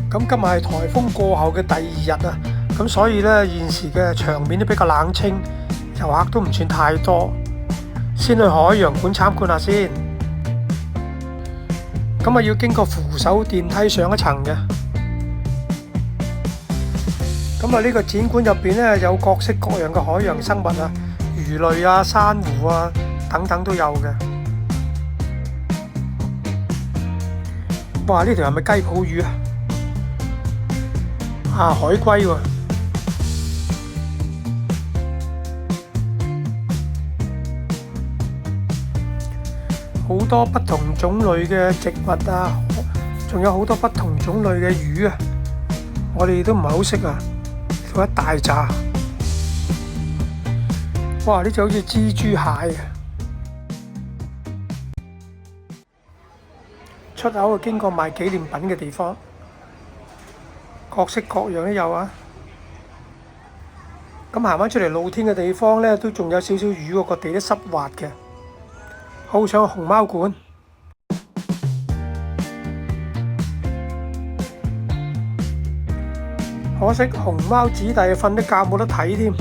咁今日係颱風過後嘅第二日啊，咁所以呢，現時嘅場面都比較冷清，遊客都唔算太多。先去海洋館參觀下先。咁啊要經過扶手電梯上一層嘅。咁啊呢個展館入邊呢，有各式各樣嘅海洋生物啊，魚類啊、珊瑚啊等等都有嘅。哇！呢條係咪雞泡魚啊？啊，海龜喎！好多不同種類嘅植物啊，仲有好多不同種類嘅魚啊！我哋都唔係好識啊，有一大扎。哇！呢隻好似蜘蛛蟹啊！出口係經過賣紀念品嘅地方。各式各樣都有啊！咁行返出嚟露天嘅地方呢，都仲有少少雨喎，個地都濕滑嘅。好想去熊貓館，可惜熊貓子弟瞓得覺冇得睇添。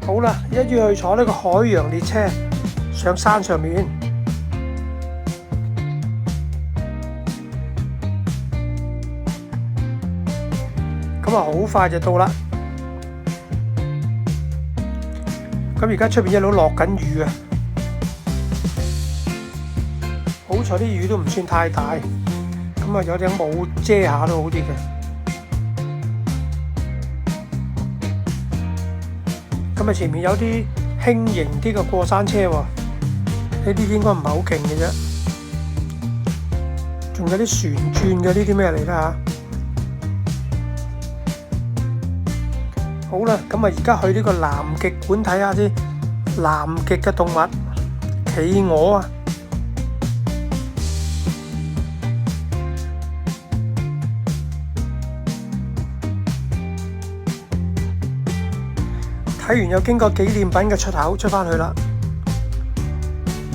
好啦，一於去坐呢個海洋列車上山上面。咁啊，好快就到啦！咁而家出邊一路落緊雨啊，好彩啲雨都唔算太大，咁啊有頂帽遮下都好啲嘅。咁啊前面有啲輕型啲嘅過山車喎，呢啲應該唔係好勁嘅啫，仲有啲旋轉嘅，呢啲咩嚟啦嚇？好啦，咁啊而家去呢個南極館睇下啲南極嘅動物，企鵝啊！睇完又經過紀念品嘅出口出返去啦，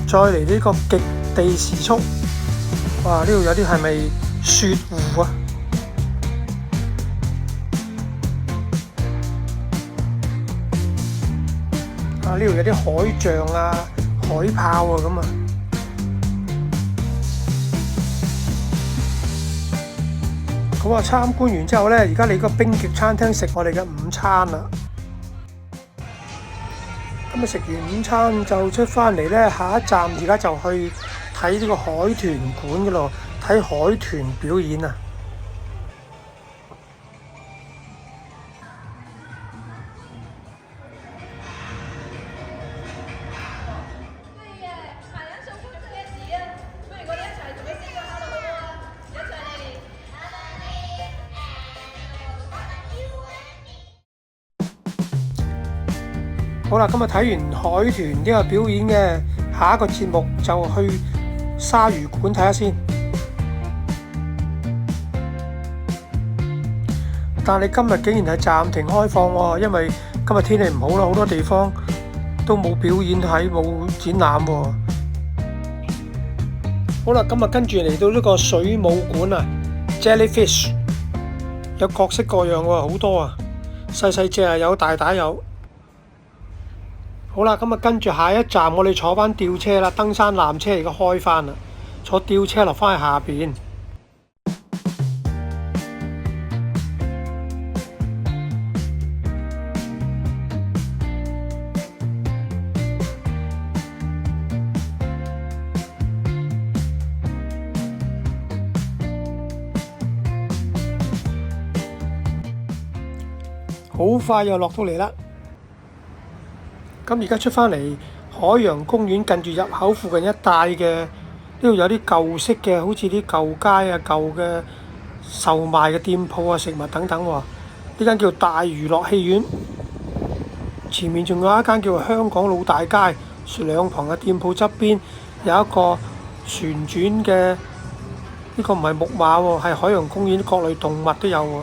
再嚟呢個極地時速，哇！呢度有啲係咪雪湖啊？呢度有啲海象啊、海豹啊咁啊。咁啊，參觀完之後呢，而家嚟個冰極餐廳食我哋嘅午餐啦。咁啊，食完午餐就出返嚟呢，下一站而家就去睇呢個海豚館嘅咯，睇海豚表演啊！好啦，今日睇完海豚呢個表演嘅，下一個節目就去鯊魚館睇下先。但係今日竟然係暫停開放喎，因為今日天氣唔好啦，好多地方都冇表演睇，冇展覽喎。好啦，今日跟住嚟到呢個水母館啊 ，Jellyfish 有各式各樣喎，好多啊，細細隻啊有，大大有。好啦，咁啊跟住下一站我哋坐返吊車啦，登山纜車而家開返啦，坐吊車落返去下邊。好快又落到嚟啦！咁而家出返嚟海洋公園近住入口附近一帶嘅，呢度有啲舊式嘅，好似啲舊街啊、舊嘅售賣嘅店鋪啊、食物等等喎。呢間叫大娛樂戲院，前面仲有一間叫香港老大街，兩旁嘅店鋪側邊有一個旋轉嘅，呢個唔係木馬喎，係海洋公園各類動物都有喎。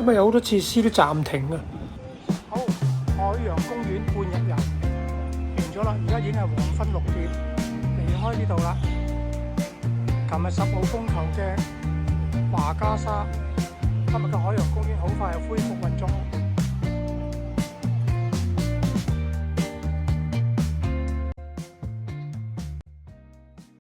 咁啊有好多設施都暫停啊。好，海洋公園半日遊完咗啦，而家已經係黃昏6點，離開呢度啦。琴日10號風球嘅華嘉沙，今日嘅海洋公園好快又恢復運作。